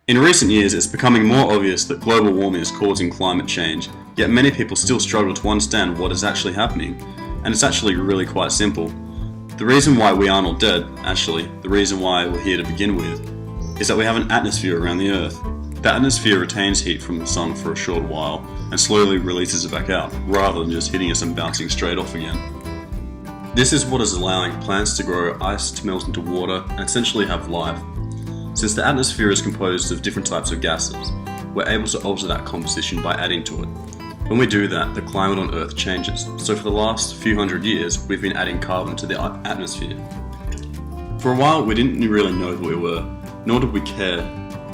In recent years, it's becoming more obvious that global warming is causing climate change, yet many people still struggle to understand what is actually happening. And it's actually really quite simple. The reason why we aren't all dead, actually, the reason why we're here to begin with, is that we have an atmosphere around the Earth. The atmosphere retains heat from the sun for a short while and slowly releases it back out, rather than just hitting us and bouncing straight off again. This is what is allowing plants to grow, ice to melt into water, and essentially have life. Since the atmosphere is composed of different types of gases, we're able to alter that composition by adding to it. When we do that, the climate on Earth changes. So for the last few hundred years, we've been adding carbon to the atmosphere. For a while, we didn't really know who we were, nor did we care.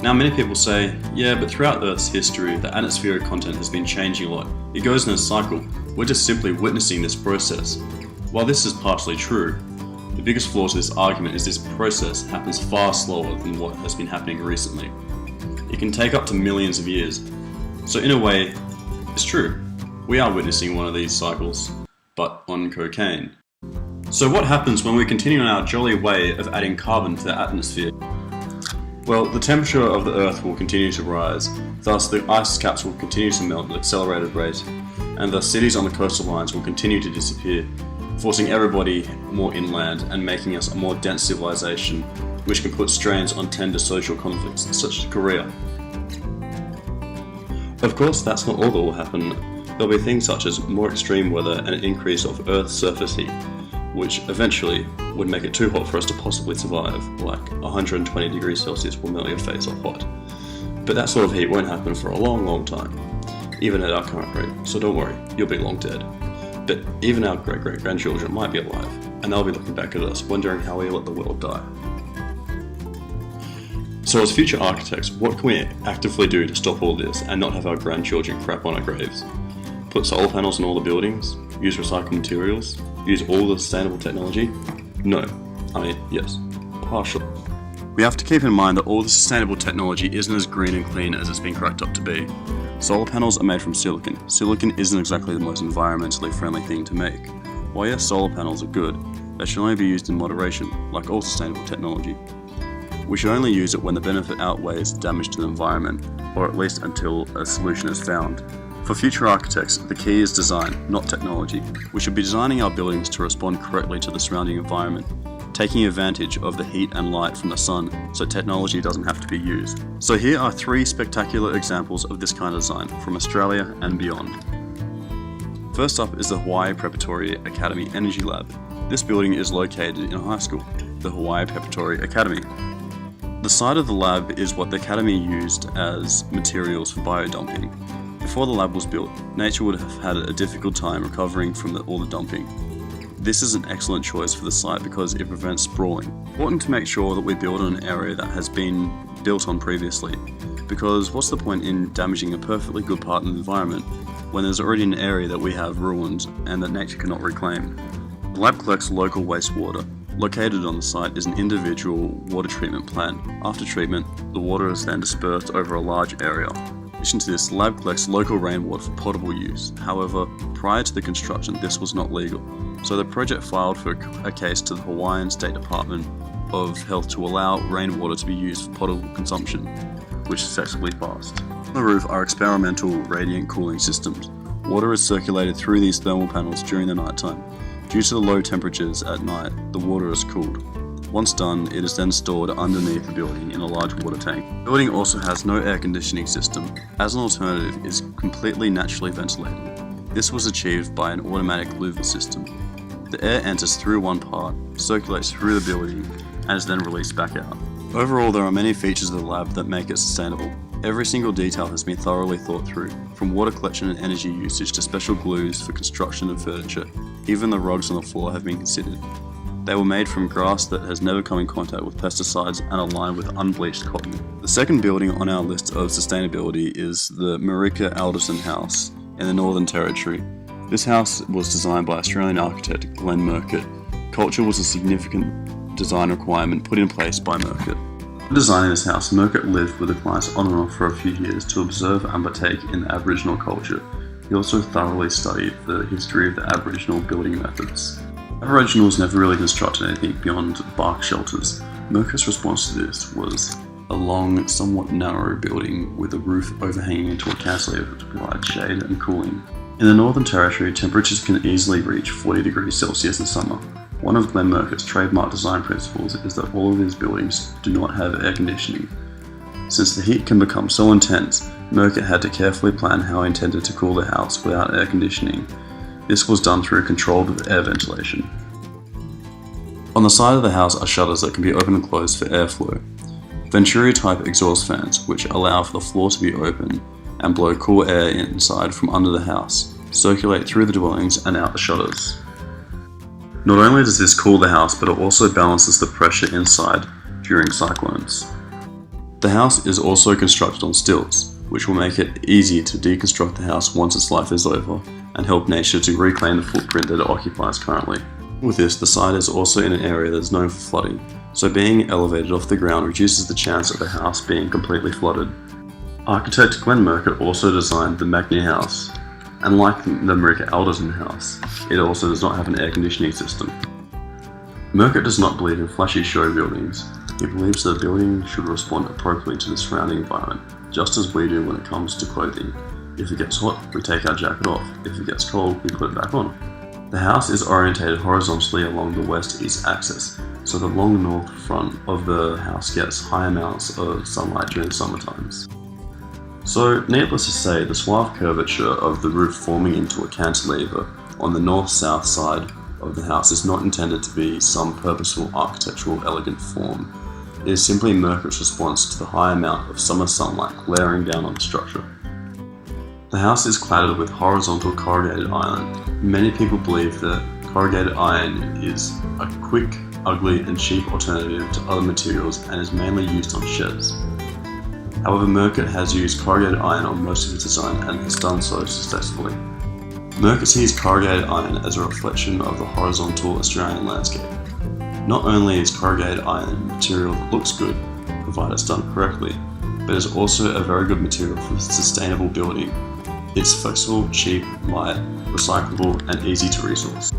Now many people say, yeah, but throughout Earth's history, the atmospheric content has been changing a lot. It goes in a cycle. We're just simply witnessing this process. While this is partially true, the biggest flaw to this argument is this process happens far slower than what has been happening recently. It can take up to millions of years. So in a way, it's true. We are witnessing one of these cycles, but on cocaine. So what happens when we continue on our jolly way of adding carbon to the atmosphere? Well, the temperature of the Earth will continue to rise, thus the ice caps will continue to melt at an accelerated rate, and thus cities on the coastal lines will continue to disappear, forcing everybody more inland and making us a more dense civilization, which can put strains on tender social conflicts, such as Korea. Of course, that's not all that will happen. There'll be things such as more extreme weather and an increase of Earth's surface heat, which eventually would make it too hot for us to possibly survive, like 120 degrees Celsius will melt your face off hot. But that sort of heat won't happen for a long, long time, even at our current rate, so don't worry, you'll be long dead. But even our great-great-grandchildren might be alive, and they'll be looking back at us, wondering how we let the world die. So as future architects, what can we actively do to stop all this and not have our grandchildren crap on our graves? Put solar panels in all the buildings? Use recycled materials? Use all the sustainable technology? No. Yes. Partially. We have to keep in mind that all the sustainable technology isn't as green and clean as it's been cracked up to be. Solar panels are made from silicon. Silicon isn't exactly the most environmentally friendly thing to make. While yes, solar panels are good, they should only be used in moderation, like all sustainable technology. We should only use it when the benefit outweighs the damage to the environment, or at least until a solution is found. For future architects, the key is design, not technology. We should be designing our buildings to respond correctly to the surrounding environment, taking advantage of the heat and light from the sun so technology doesn't have to be used. So here are 3 spectacular examples of this kind of design from Australia and beyond. First up is the Hawaii Preparatory Academy Energy Lab. This building is located in a high school, the Hawaii Preparatory Academy. The site of the lab is what the Academy used as materials for biodumping. Before the lab was built, nature would have had a difficult time recovering from all the dumping. This is an excellent choice for the site because it prevents sprawling. Important to make sure that we build on an area that has been built on previously, because what's the point in damaging a perfectly good part of the environment when there's already an area that we have ruined and that nature cannot reclaim? The lab collects local wastewater. Located on the site is an individual water treatment plant. After treatment, the water is then dispersed over a large area. In addition to this, the lab collects local rainwater for potable use. However, prior to the construction, this was not legal. So the project filed for a case to the Hawaiian State Department of Health to allow rainwater to be used for potable consumption, which successfully passed. On the roof are experimental radiant cooling systems. Water is circulated through these thermal panels during the nighttime. Due to the low temperatures at night, the water is cooled. Once done, it is then stored underneath the building in a large water tank. The building also has no air conditioning system. As an alternative, it is completely naturally ventilated. This was achieved by an automatic louver system. The air enters through one part, circulates through the building, and is then released back out. Overall, there are many features of the lab that make it sustainable. Every single detail has been thoroughly thought through, from water collection and energy usage to special glues for construction and furniture. Even the rugs on the floor have been considered. They were made from grass that has never come in contact with pesticides and are lined with unbleached cotton. The second building on our list of sustainability is the Marika-Alderton house in the Northern Territory. This house was designed by Australian architect Glenn Murcutt. Culture was a significant design requirement put in place by Murcutt. When designing this house, Murcutt lived with the clients on and off for a few years to observe and partake in the Aboriginal culture. He also thoroughly studied the history of the Aboriginal building methods. Aboriginals never really constructed anything beyond bark shelters. Murcutt's response to this was, a long, somewhat narrow building with a roof overhanging into a cantilever to provide shade and cooling. In the Northern Territory, temperatures can easily reach 40 degrees Celsius in summer. One of Glenn Murcutt's trademark design principles is that all of his buildings do not have air conditioning. Since the heat can become so intense, Murcutt had to carefully plan how he intended to cool the house without air conditioning. This was done through controlled air ventilation. On the side of the house are shutters that can be opened and closed for airflow. Venturi-type exhaust fans, which allow for the floor to be open and blow cool air inside from under the house, circulate through the dwellings and out the shutters. Not only does this cool the house, but it also balances the pressure inside during cyclones. The house is also constructed on stilts, which will make it easy to deconstruct the house once its life is over and help nature to reclaim the footprint that it occupies currently. With this, the site is also in an area that is known for flooding, so being elevated off the ground reduces the chance of the house being completely flooded. Architect Glenn Murcutt also designed the Magny House, and like the Marika-Alderton house, it also does not have an air conditioning system. Murcutt does not believe in flashy show buildings. He believes that a building should respond appropriately to the surrounding environment, just as we do when it comes to clothing. If it gets hot, we take our jacket off. If it gets cold, we put it back on. The house is orientated horizontally along the west-east axis, so the long north front of the house gets high amounts of sunlight during summer times. So, needless to say, the suave curvature of the roof forming into a cantilever on the north-south side of the house is not intended to be some purposeful architectural elegant form. It is simply Murcutt's response to the high amount of summer sunlight glaring down on the structure. The house is cladded with horizontal corrugated iron. Many people believe that corrugated iron is a quick, ugly and cheap alternative to other materials and is mainly used on sheds. However, Murcutt has used corrugated iron on most of his design and has done so successfully. Murcutt sees corrugated iron as a reflection of the horizontal Australian landscape. Not only is corrugated iron material that looks good, provided it's done correctly, but is also a very good material for sustainable building. It's flexible, cheap, light, recyclable, and easy to resource.